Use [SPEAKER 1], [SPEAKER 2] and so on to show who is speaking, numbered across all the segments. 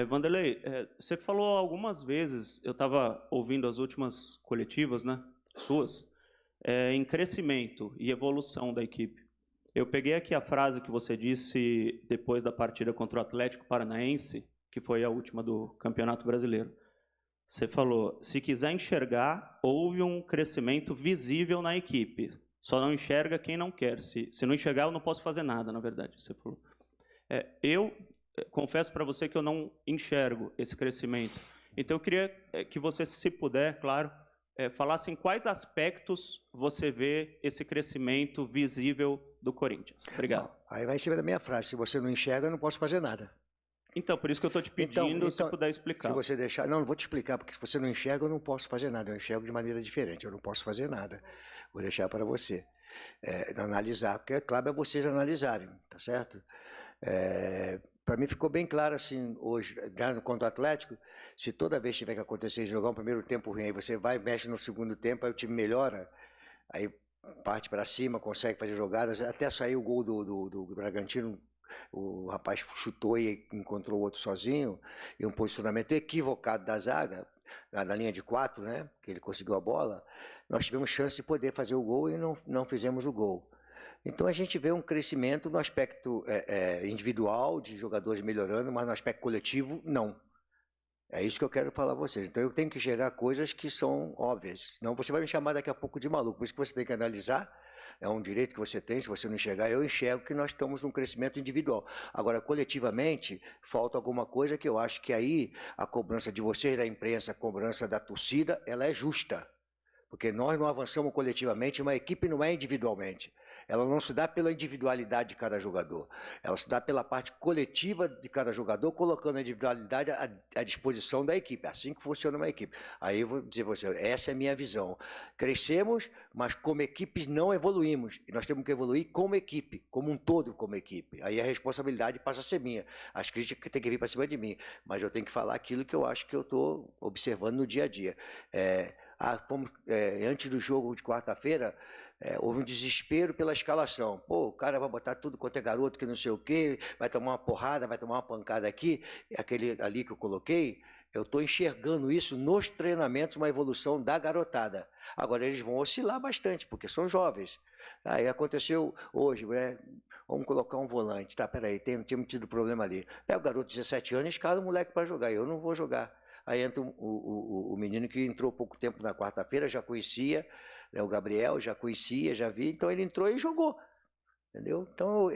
[SPEAKER 1] Vanderlei, você falou algumas vezes, eu estava ouvindo as últimas coletivas, né, suas, em crescimento e evolução da equipe. Eu peguei aqui a frase que você disse depois da partida contra o Atlético Paranaense, que foi a última do Campeonato Brasileiro. Você falou, se quiser enxergar, houve um crescimento visível na equipe. Só não enxerga quem não quer. Se não enxergar, eu não posso fazer nada, na verdade, você falou. Eu confesso para você que eu não enxergo esse crescimento. Então, eu queria que você, se puder, claro, falasse em quais aspectos você vê esse crescimento visível do Corinthians. Obrigado.
[SPEAKER 2] Bom, aí vai em cima da minha frase, se você não enxerga, eu não posso fazer nada.
[SPEAKER 1] Então, por isso que eu estou te pedindo, se puder explicar.
[SPEAKER 2] Se você deixar... Não vou te explicar, porque se você não enxerga, eu não posso fazer nada. Eu enxergo de maneira diferente, eu não posso fazer nada. Vou deixar para você analisar, porque, claro, é vocês analisarem, tá certo? Para mim ficou bem claro, assim, hoje, contra o Atlético, se toda vez tiver que acontecer jogar um primeiro tempo ruim, aí você vai, mexe no segundo tempo, aí o time melhora, aí parte para cima, consegue fazer jogadas, até sair o gol do Bragantino, o rapaz chutou e encontrou o outro sozinho, e um posicionamento equivocado da zaga, na linha de 4, né, que ele conseguiu a bola, nós tivemos chance de poder fazer o gol e não fizemos o gol. Então a gente vê um crescimento no aspecto individual, de jogadores melhorando, mas no aspecto coletivo, não. É isso que eu quero falar a vocês. Então eu tenho que enxergar coisas que são óbvias, senão você vai me chamar daqui a pouco de maluco. Por isso que você tem que analisar, é um direito que você tem, se você não enxergar, eu enxergo que nós estamos num crescimento individual. Agora, coletivamente, falta alguma coisa que eu acho que aí a cobrança de vocês, da imprensa, a cobrança da torcida, ela é justa. Porque nós não avançamos coletivamente, uma equipe não é individualmente. Ela não se dá pela individualidade de cada jogador. Ela se dá pela parte coletiva de cada jogador, colocando a individualidade à disposição da equipe. É assim que funciona uma equipe. Aí eu vou dizer para você, essa é a minha visão. Crescemos, mas como equipes não evoluímos. E nós temos que evoluir como equipe, como um todo como equipe. Aí a responsabilidade passa a ser minha. As críticas têm que vir para cima de mim. Mas eu tenho que falar aquilo que eu acho que eu estou observando no dia a dia. Antes do jogo de quarta-feira, houve um desespero pela escalação. Pô, o cara vai botar tudo quanto é garoto que não sei o quê, vai tomar uma porrada, vai tomar uma pancada aqui. Aquele ali que eu coloquei, eu estou enxergando isso nos treinamentos, uma evolução da garotada. Agora, eles vão oscilar bastante, porque são jovens. Aí aconteceu hoje, né? Vamos colocar um volante. Tá, peraí, temos tido problema ali. Pega o garoto de 17 anos e escala o moleque para jogar. Eu não vou jogar. Aí entra o menino que entrou pouco tempo na quarta-feira, já conhecia, o Gabriel, já conhecia, já vi, então ele entrou e jogou, entendeu? Então,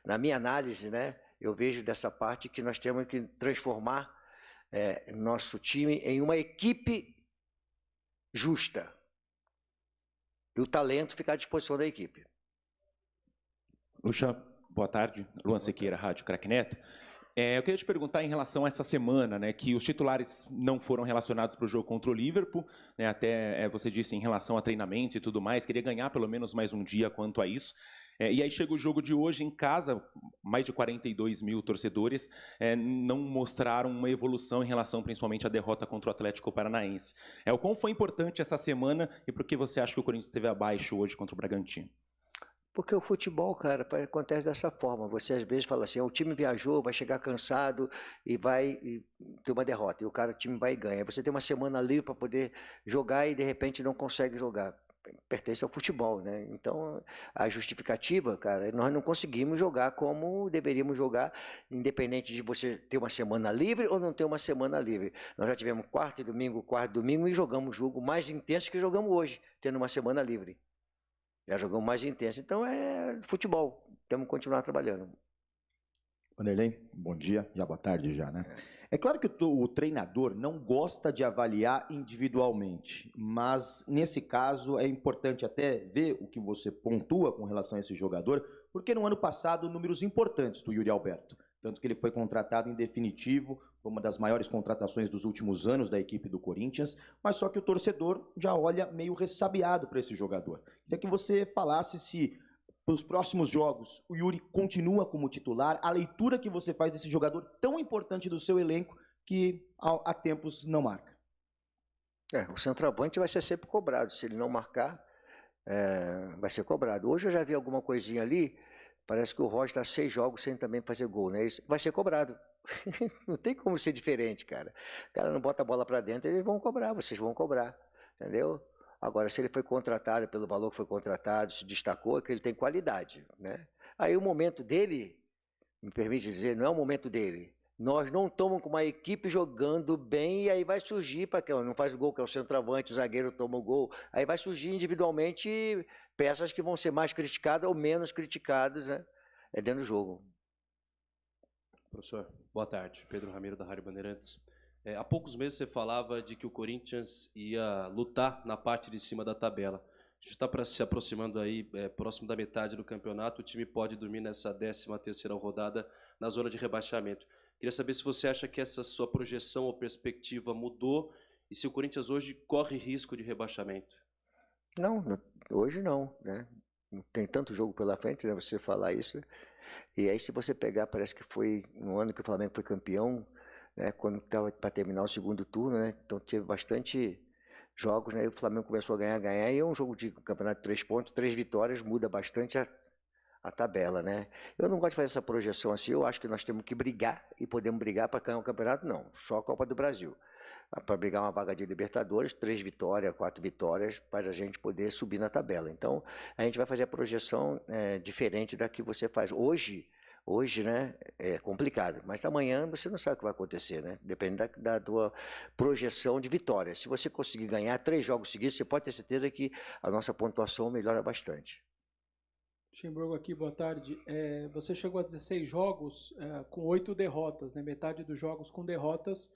[SPEAKER 2] na minha análise, né, eu vejo dessa parte que nós temos que transformar nosso time em uma equipe justa, e o talento ficar à disposição da equipe.
[SPEAKER 3] Lucha, boa tarde. Luan Sequeira, Rádio Craque Neto. Eu queria te perguntar em relação a essa semana, né, que os titulares não foram relacionados para o jogo contra o Liverpool, né, até você disse em relação a treinamento e tudo mais, queria ganhar pelo menos mais um dia quanto a isso. E aí chega o jogo de hoje em casa, mais de 42 mil torcedores não mostraram uma evolução em relação principalmente à derrota contra o Atlético Paranaense. O quão foi importante essa semana e por que você acha que o Corinthians esteve abaixo hoje contra o Bragantino?
[SPEAKER 2] Porque o futebol, cara, acontece dessa forma. Você às vezes fala assim, o time viajou, vai chegar cansado e vai ter uma derrota. E o time vai e ganha. Você tem uma semana livre para poder jogar e de repente não consegue jogar. Pertence ao futebol, né? Então, a justificativa, cara, nós não conseguimos jogar como deveríamos jogar, independente de você ter uma semana livre ou não ter uma semana livre. Nós já tivemos quarta e domingo e jogamos jogo mais intenso que jogamos hoje, tendo uma semana livre. Já jogamos mais intenso. Então é futebol. Temos que continuar trabalhando.
[SPEAKER 4] Vanderlei, bom dia, já boa tarde já, né? É claro que o treinador não gosta de avaliar individualmente, mas nesse caso é importante até ver o que você pontua com relação a esse jogador, porque no ano passado números importantes do Yuri Alberto, tanto que ele foi contratado em definitivo, foi uma das maiores contratações dos últimos anos da equipe do Corinthians, mas só que o torcedor já olha meio ressabiado para esse jogador. Queria que você falasse se, para os próximos jogos, o Yuri continua como titular, a leitura que você faz desse jogador tão importante do seu elenco que há tempos não marca.
[SPEAKER 2] O centroavante vai ser sempre cobrado, se ele não marcar, vai ser cobrado. Hoje eu já vi alguma coisinha ali, parece que o Roger está 6 jogos sem também fazer gol, né? Isso vai ser cobrado. Não tem como ser diferente, cara. O cara não bota a bola para dentro, eles vão cobrar, vocês vão cobrar, entendeu? Agora, se ele foi contratado pelo valor que foi contratado, se destacou, é que ele tem qualidade, né? Aí o momento dele, me permite dizer, não é o momento dele. Nós não estamos com uma equipe jogando bem e aí vai surgir, para quem não faz o gol, que é o centroavante, o zagueiro toma o gol, aí vai surgir individualmente peças que vão ser mais criticadas ou menos criticadas, né? Dentro do jogo.
[SPEAKER 5] Professor, boa tarde. Pedro Ramiro, da Rádio Bandeirantes. Há poucos meses você falava de que o Corinthians ia lutar na parte de cima da tabela. A gente está se aproximando aí, próximo da metade do campeonato, o time pode dormir nessa 13ª rodada na zona de rebaixamento. Queria saber se você acha que essa sua projeção ou perspectiva mudou e se o Corinthians hoje corre risco de rebaixamento.
[SPEAKER 2] Não, hoje não, né? Não tem tanto jogo pela frente, né? Você falar isso. E aí, se você pegar, parece que foi no ano que o Flamengo foi campeão, né? Quando estava para terminar o segundo turno, né? Então teve bastante jogos, né? E o Flamengo começou a ganhar, e é um jogo de campeonato de 3 pontos, 3 vitórias, muda bastante a tabela, né? Eu não gosto de fazer essa projeção assim, eu acho que nós temos que brigar, e podemos brigar para ganhar o campeonato, não, só a Copa do Brasil. Para brigar uma vaga de Libertadores, 3 vitórias, 4 vitórias, para a gente poder subir na tabela. Então, a gente vai fazer a projeção diferente da que você faz. Hoje, né, é complicado, mas amanhã você não sabe o que vai acontecer, né? Depende da tua projeção de vitória. Se você conseguir ganhar 3 jogos seguidos, você pode ter certeza que a nossa pontuação melhora bastante.
[SPEAKER 6] Schimburgo aqui, boa tarde. Você chegou a 16 jogos com 8 derrotas, né? Metade dos jogos com derrotas.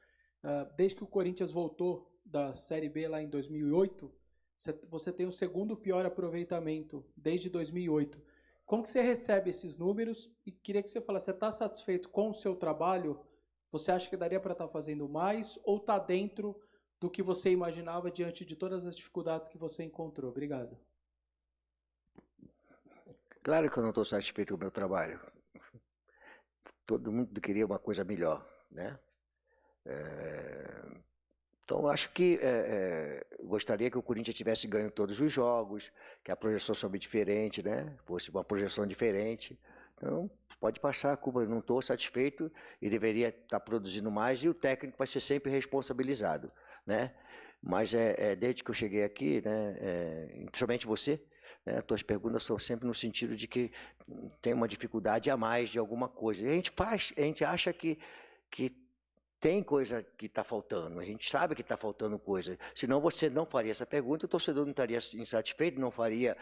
[SPEAKER 6] Desde que o Corinthians voltou da Série B lá em 2008, você tem o segundo pior aproveitamento desde 2008. Como que você recebe esses números? E queria que você falasse, você está satisfeito com o seu trabalho? Você acha que daria para estar fazendo mais? Ou está dentro do que você imaginava diante de todas as dificuldades que você encontrou? Obrigado.
[SPEAKER 2] Claro que eu não estou satisfeito com o meu trabalho. Todo mundo queria uma coisa melhor, né? Então, acho que gostaria que o Corinthians tivesse ganho todos os jogos, que a projeção fosse diferente, né? Fosse uma projeção diferente. Então, pode passar a culpa, eu não estou satisfeito e deveria estar produzindo mais, e o técnico vai ser sempre responsabilizado, né? Mas desde que eu cheguei aqui, né, principalmente você, né, tuas perguntas são sempre no sentido de que tem uma dificuldade a mais de alguma coisa. E a gente acha que tem coisa que está faltando, a gente sabe que está faltando coisa, senão você não faria essa pergunta, o torcedor não estaria insatisfeito, não faria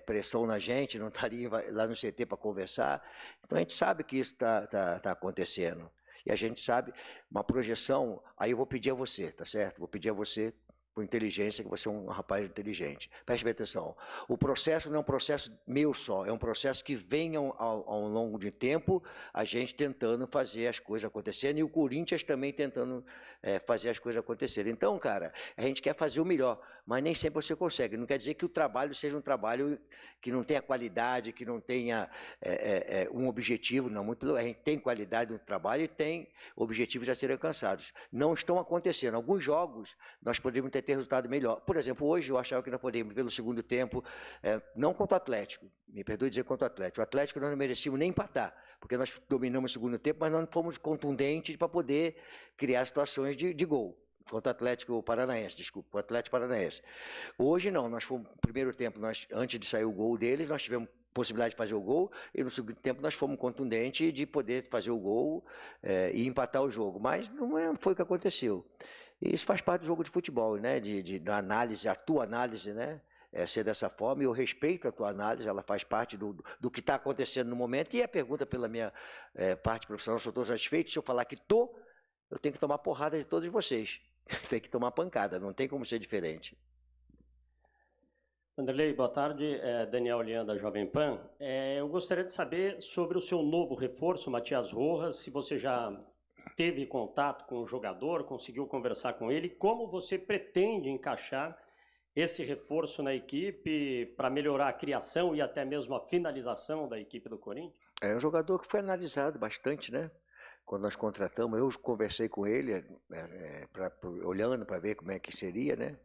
[SPEAKER 2] pressão na gente, não estaria lá no CT para conversar. Então a gente sabe que isso está acontecendo. E a gente sabe, uma projeção, aí eu vou pedir a você, tá certo? Vou pedir a você, por inteligência, que você é um rapaz inteligente. Preste bem atenção. O processo não é um processo meu só, é um processo que vem ao longo de tempo, a gente tentando fazer as coisas acontecerem, e o Corinthians também tentando fazer as coisas acontecerem. Então, cara, a gente quer fazer o melhor, mas nem sempre você consegue. Não quer dizer que o trabalho seja um trabalho que não tenha qualidade, que não tenha um objetivo, não, muito pelo. A gente tem qualidade no trabalho e tem objetivos a serem alcançados. Não estão acontecendo. Alguns jogos nós poderíamos ter resultado melhor. Por exemplo, hoje eu achava que nós poderíamos, pelo segundo tempo, não contra o Atlético, me perdoe dizer contra o Atlético. O Atlético nós não merecíamos nem empatar, porque nós dominamos o segundo tempo, mas nós não fomos contundentes para poder criar situações de gol. Contra o Atlético Paranaense, desculpa, o Atlético Paranaense. Hoje não, nós fomos, no primeiro tempo, antes de sair o gol deles, nós tivemos possibilidade de fazer o gol, e no segundo tempo nós fomos contundentes de poder fazer o gol e empatar o jogo, mas não foi o que aconteceu. E isso faz parte do jogo de futebol, né? Da análise, a tua análise, né? Ser dessa forma, e eu respeito a tua análise, ela faz parte do que está acontecendo no momento, e a pergunta pela minha parte profissional, se eu estou satisfeito, se eu falar que estou, eu tenho que tomar porrada de todos vocês. Tem que tomar pancada, não tem como ser diferente.
[SPEAKER 7] Vanderlei, boa tarde. Daniel Lian, da Jovem Pan. Eu gostaria de saber sobre o seu novo reforço, Matias Rojas, se você já teve contato com o jogador, conseguiu conversar com ele, como você pretende encaixar esse reforço na equipe para melhorar a criação e até mesmo a finalização da equipe do Corinthians? É
[SPEAKER 2] um jogador que foi analisado bastante, né? Quando nós contratamos, eu conversei com ele, olhando para ver como é que seria, né?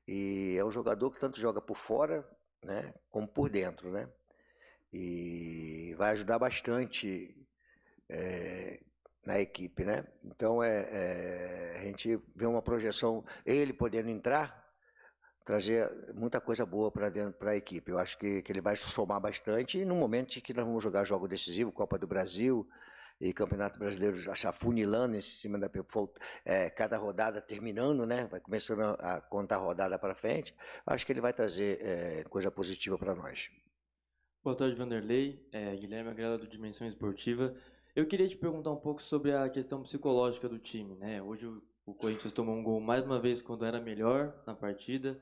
[SPEAKER 2] E é um jogador que tanto joga por fora, né, como por dentro, né? E vai ajudar bastante na equipe, né? Então a gente vê uma projeção, ele podendo entrar, trazer muita coisa boa para dentro para a equipe. Eu acho que ele vai somar bastante e no momento em que nós vamos jogar jogo decisivo, Copa do Brasil e Campeonato Brasileiro já afunilando em cima da cada rodada terminando, né? Vai começando a contar a rodada para frente. Acho que ele vai trazer coisa positiva para nós.
[SPEAKER 8] Boa tarde, Vanderlei. Guilherme Agrela, do Dimensão Esportiva. Eu queria te perguntar um pouco sobre a questão psicológica do time, né? Hoje o Corinthians tomou um gol mais uma vez quando era melhor na partida.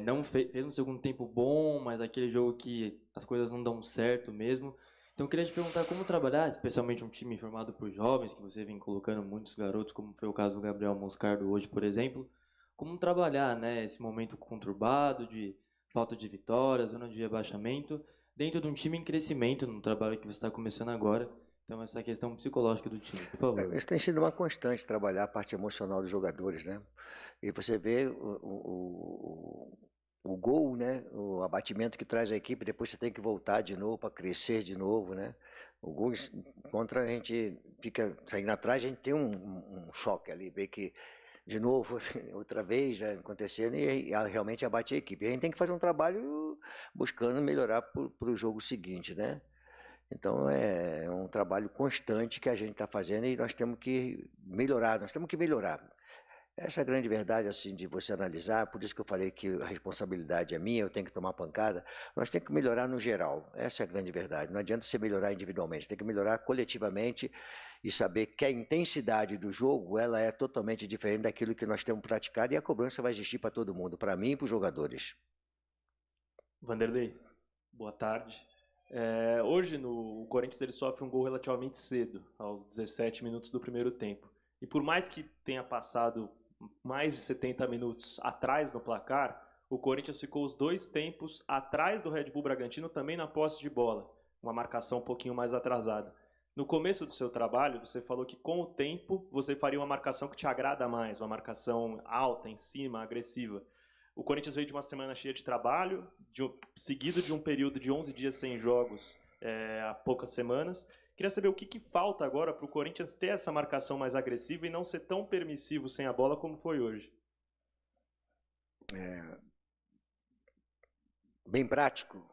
[SPEAKER 8] Não fez um segundo tempo bom, mas aquele jogo que as coisas não dão certo mesmo. Então eu queria te perguntar como trabalhar, especialmente um time formado por jovens, que você vem colocando muitos garotos, como foi o caso do Gabriel Moscardo hoje, por exemplo. Como trabalhar, né, esse momento conturbado de falta de vitórias, zona de rebaixamento, dentro de um time em crescimento, no trabalho que você está começando agora. Então, essa questão psicológica do time, por favor.
[SPEAKER 2] Isso tem sido uma constante, trabalhar a parte emocional dos jogadores, né? E você vê o gol, né? O abatimento que traz a equipe, depois você tem que voltar de novo para crescer de novo, né? O gol contra a gente fica saindo atrás, a gente tem um choque ali, vê que de novo, outra vez já acontecendo e realmente abate a equipe. A gente tem que fazer um trabalho buscando melhorar para o jogo seguinte, né? Então é um trabalho constante que a gente está fazendo e nós temos que melhorar, Essa é a grande verdade assim de você analisar, por isso que eu falei que a responsabilidade é minha, eu tenho que tomar pancada. Nós temos que melhorar no geral, essa é a grande verdade. Não adianta você melhorar individualmente, tem que melhorar coletivamente e saber que a intensidade do jogo ela é totalmente diferente daquilo que nós temos praticado e a cobrança vai existir para todo mundo, para mim e para os jogadores.
[SPEAKER 9] Vanderlei, boa tarde. Hoje o Corinthians ele sofre um gol relativamente cedo, aos 17 minutos do primeiro tempo. E por mais que tenha passado mais de 70 minutos atrás no placar, o Corinthians ficou os 2 tempos atrás do Red Bull Bragantino também na posse de bola, uma marcação um pouquinho mais atrasada. No começo do seu trabalho, você falou que com o tempo você faria uma marcação que te agrada mais, uma marcação alta, em cima, agressiva. O Corinthians veio de uma semana cheia de trabalho, seguido de um período de 11 dias sem jogos há poucas semanas. Queria saber o que falta agora para o Corinthians ter essa marcação mais agressiva e não ser tão permissivo sem a bola como foi hoje.
[SPEAKER 2] Bem prático.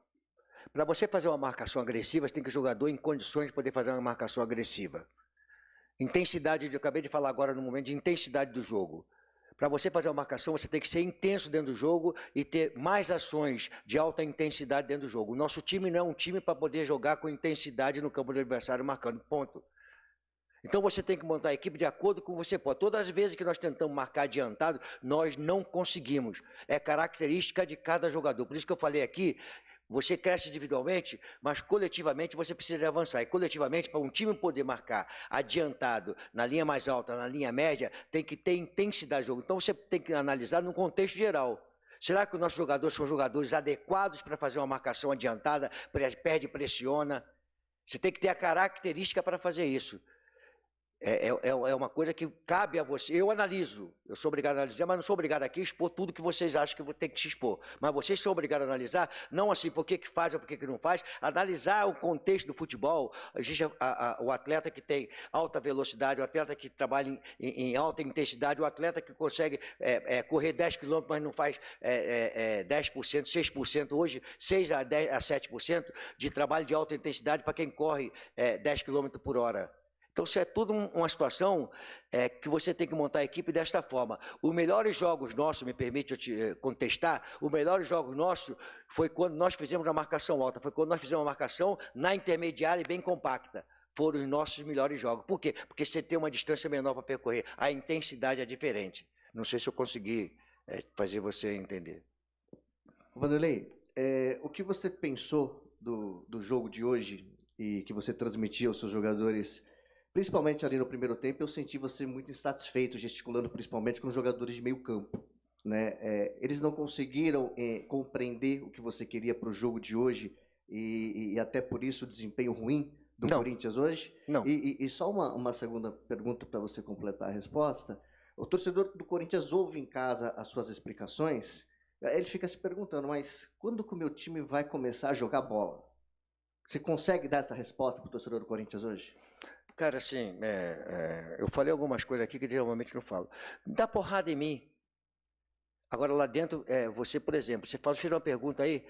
[SPEAKER 2] Para você fazer uma marcação agressiva, você tem que o jogador em condições de poder fazer uma marcação agressiva. Intensidade, eu acabei de falar agora no momento de intensidade do jogo. Para você fazer uma marcação, você tem que ser intenso dentro do jogo e ter mais ações de alta intensidade dentro do jogo. O nosso time não é um time para poder jogar com intensidade no campo do adversário marcando, ponto. Então você tem que montar a equipe de acordo com o que você pode. Todas as vezes que nós tentamos marcar adiantado, nós não conseguimos. É característica de cada jogador. Por isso que eu falei aqui, você cresce individualmente, mas coletivamente você precisa de avançar. E coletivamente, para um time poder marcar adiantado, na linha mais alta, na linha média, tem que ter intensidade de jogo. Então você tem que analisar no contexto geral. Será que os nossos jogadores são jogadores adequados para fazer uma marcação adiantada, perde, pressiona? Você tem que ter a característica para fazer isso. É uma coisa que cabe a você. Eu analiso, eu sou obrigado a analisar, mas não sou obrigado aqui a expor tudo que vocês acham que eu vou ter que se expor. Mas vocês são obrigados a analisar, não assim por que faz ou por que não faz, analisar o contexto do futebol. Existe o atleta que tem alta velocidade, o atleta que trabalha em alta intensidade, o atleta que consegue correr 10 km, mas não faz 10%, 6%. Hoje, 6 a 7% de trabalho de alta intensidade para quem corre 10 km por hora. Então, isso é tudo uma situação que você tem que montar a equipe desta forma. Os melhores jogos nossos, me permite eu te contestar, os melhores jogos nossos foi quando nós fizemos a marcação alta, foi quando nós fizemos a marcação na intermediária e bem compacta. Foram os nossos melhores jogos. Por quê? Porque você tem uma distância menor para percorrer. A intensidade é diferente. Não sei se eu consegui fazer você entender.
[SPEAKER 10] Vanderlei, o que você pensou do jogo de hoje e que você transmitia aos seus jogadores? Principalmente ali no primeiro tempo, eu senti você muito insatisfeito, gesticulando principalmente com os jogadores de meio campo, né? Eles não conseguiram compreender o que você queria para o jogo de hoje e até por isso o desempenho ruim do Corinthians hoje?
[SPEAKER 2] Não.
[SPEAKER 10] E só uma segunda pergunta para você completar a resposta. O torcedor do Corinthians ouve em casa as suas explicações, ele fica se perguntando, mas quando que o meu time vai começar a jogar bola? Você consegue dar essa resposta para o torcedor do Corinthians hoje?
[SPEAKER 2] Cara, assim, eu falei algumas coisas aqui que geralmente não falo. Dá porrada em mim. Agora lá dentro, você, por exemplo, você fez uma pergunta aí,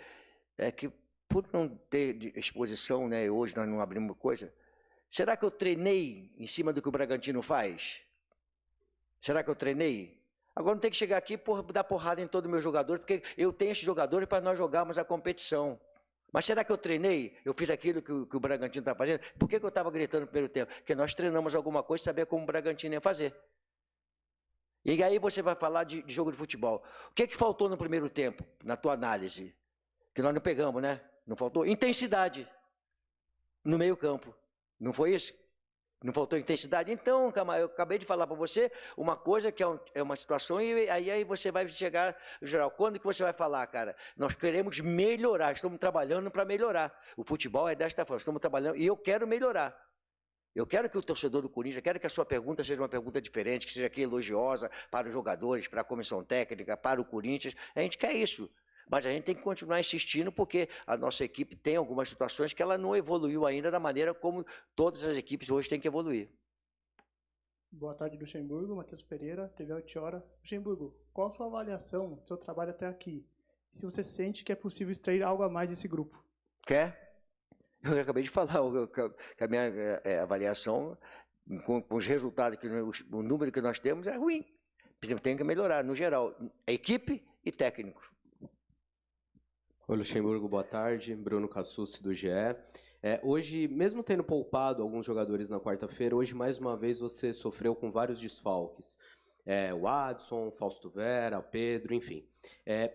[SPEAKER 2] que por não ter exposição, né, hoje nós não abrimos coisa, será que eu treinei em cima do que o Bragantino faz? Será que eu treinei? Agora não tem que chegar aqui e dar porrada em todo o meu jogador, porque eu tenho esses jogadores para nós jogarmos a competição. Mas será que eu treinei? Eu fiz aquilo que o Bragantino está fazendo? Por que eu estava gritando no primeiro tempo? Porque nós treinamos alguma coisa e sabia como o Bragantino ia fazer. E aí você vai falar de jogo de futebol. O que faltou no primeiro tempo, na tua análise? Que nós não pegamos, né? Não faltou? Intensidade no meio campo. Não foi isso? Não faltou intensidade? Então, eu acabei de falar para você uma coisa que é uma situação e aí você vai chegar, geral, quando que você vai falar, cara? Nós queremos melhorar, estamos trabalhando para melhorar. O futebol é desta forma, estamos trabalhando e eu quero melhorar. Eu quero que o torcedor do Corinthians, eu quero que a sua pergunta seja uma pergunta diferente, que seja aqui elogiosa para os jogadores, para a comissão técnica, para o Corinthians. A gente quer isso. Mas a gente tem que continuar insistindo porque a nossa equipe tem algumas situações que ela não evoluiu ainda da maneira como todas as equipes hoje têm que evoluir.
[SPEAKER 11] Boa tarde, Luxemburgo. Matheus Pereira, TV Altiora. Luxemburgo, qual a sua avaliação do seu trabalho até aqui? E se você sente que é possível extrair algo a mais desse grupo?
[SPEAKER 2] Quer? Eu acabei de falar que a minha avaliação, com os resultados, o número que nós temos é ruim. Tem que melhorar, no geral, a equipe e técnico.
[SPEAKER 5] Oi, Luxemburgo, boa tarde. Bruno Cassucci, do GE. Hoje, mesmo tendo poupado alguns jogadores na quarta-feira, hoje, mais uma vez, você sofreu com vários desfalques. O Adson, Fausto Vera, Pedro, enfim.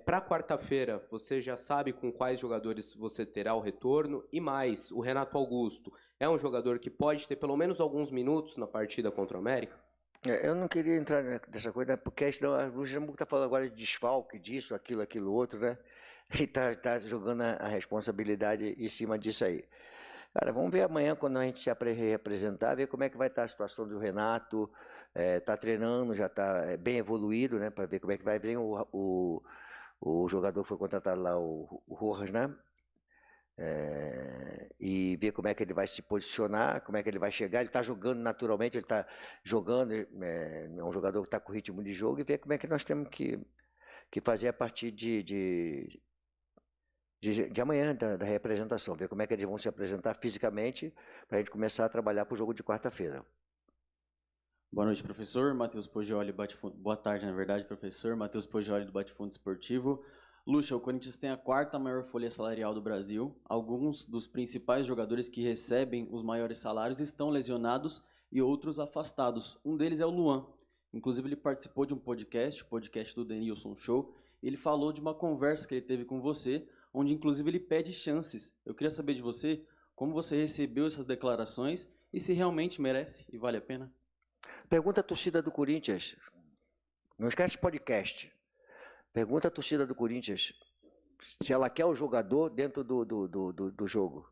[SPEAKER 5] Para quarta-feira, você já sabe com quais jogadores você terá o retorno? E mais, o Renato Augusto é um jogador que pode ter pelo menos alguns minutos na partida contra o América?
[SPEAKER 2] Eu não queria entrar nessa coisa, porque senão o Luxemburgo está falando agora de desfalque, disso, aquilo, outro, né? E está jogando a responsabilidade em cima disso aí. Cara, vamos ver amanhã, quando a gente se representar, ver como é que vai estar a situação do Renato. Está treinando, já está bem evoluído, né? Para ver como é que vai vir o jogador que foi contratado lá, o Rojas, né? E ver como é que ele vai se posicionar, como é que ele vai chegar. Ele está jogando naturalmente, ele está jogando, é um jogador que está com ritmo de jogo, e ver como é que nós temos que fazer a partir de amanhã, da representação, ver como é que eles vão se apresentar fisicamente para a gente começar a trabalhar para o jogo de quarta-feira.
[SPEAKER 12] Boa noite, professor. Matheus Poggioli, boa tarde, na verdade, professor. Matheus Poggioli, do Bate-Fundo Esportivo. Luxa, o Corinthians tem a quarta maior folha salarial do Brasil. Alguns dos principais jogadores que recebem os maiores salários estão lesionados e outros afastados. Um deles é o Luan. Inclusive, ele participou de um podcast, o podcast do Denilson Show. Ele falou de uma conversa que ele teve com você, onde, inclusive, ele pede chances. Eu queria saber de você como você recebeu essas declarações e se realmente merece e vale a pena.
[SPEAKER 2] Pergunta a torcida do Corinthians. Não esquece de podcast. Pergunta a torcida do Corinthians se ela quer o jogador dentro do jogo.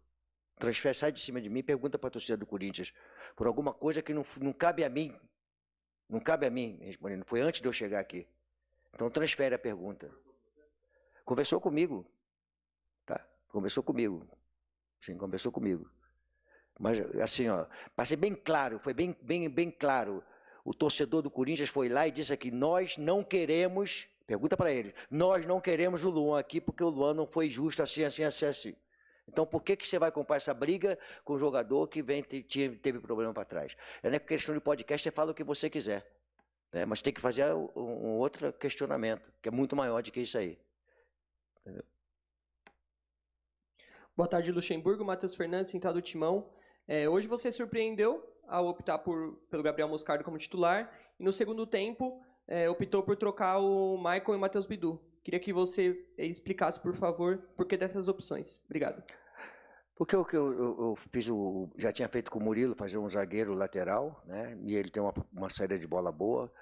[SPEAKER 2] Transfere, sai de cima de mim, pergunta para a torcida do Corinthians. Por alguma coisa que não cabe a mim. Não cabe a mim respondendo. Foi antes de eu chegar aqui. Então transfere a pergunta. Conversou comigo. Tá? Conversou comigo. Sim, conversou comigo. Mas assim, para ser bem claro, foi bem claro. O torcedor do Corinthians foi lá e disse aqui: nós não queremos, pergunta para ele, nós não queremos o Luan aqui porque o Luan não foi justo assim. Então por que você vai comprar essa briga com o jogador que teve problema para trás? Não é questão de podcast, você fala o que você quiser, né? Mas tem que fazer um outro questionamento, que é muito maior do que isso aí. Entendeu?
[SPEAKER 13] Boa tarde, Luxemburgo. Matheus Fernandes, Central do Timão. Hoje você surpreendeu ao optar pelo Gabriel Moscardo como titular e no segundo tempo optou por trocar o Michael e o Matheus Bidu. Queria que você explicasse, por favor, por que dessas opções. Obrigado.
[SPEAKER 2] Porque o que eu fiz, já tinha feito com o Murilo, fazer um zagueiro lateral, né? E ele tem uma saída de bola boa.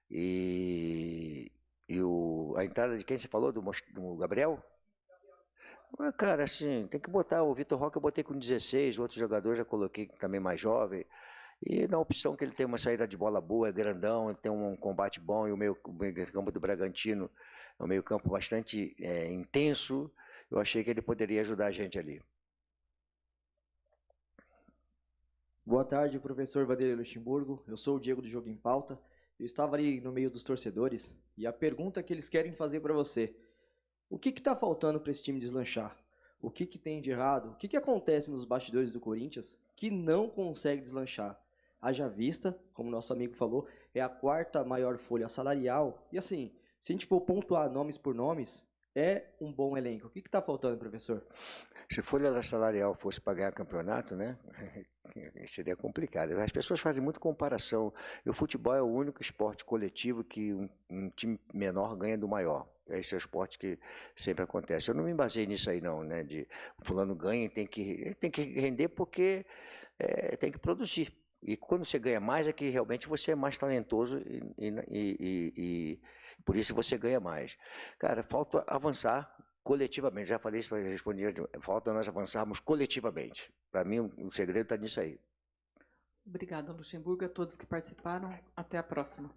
[SPEAKER 2] E a entrada de quem você falou? Do Gabriel? Cara, assim, tem que botar o Vitor Roque, eu botei com 16, outros jogadores já coloquei também mais jovem. E na opção que ele tem uma saída de bola boa, é grandão, ele tem um combate bom, e o meio campo do Bragantino é um meio campo bastante intenso, eu achei que ele poderia ajudar a gente ali.
[SPEAKER 14] Boa tarde, professor Vanderlei Luxemburgo. Eu sou o Diego do Jogo em Pauta. Eu estava ali no meio dos torcedores e a pergunta que eles querem fazer para você: o que está faltando para esse time deslanchar? O que tem de errado? O que acontece nos bastidores do Corinthians que não consegue deslanchar? Haja vista, como nosso amigo falou, é a quarta maior folha salarial. E assim, se a gente for pontuar nomes por nomes, é um bom elenco. O que está faltando, professor?
[SPEAKER 2] Se folha salarial fosse para ganhar campeonato, né, seria complicado. As pessoas fazem muita comparação. E o futebol é o único esporte coletivo que um time menor ganha do maior. Esse é o esporte que sempre acontece. Eu não me baseei nisso aí não, né? De fulano ganha, tem que render porque tem que produzir. E quando você ganha mais é que realmente você é mais talentoso e por isso você ganha mais. Cara, falta avançar coletivamente. Já falei isso para responder. Falta nós avançarmos coletivamente. Para mim, o segredo está nisso aí.
[SPEAKER 15] Obrigada, Luxemburgo, a todos que participaram. Até a próxima.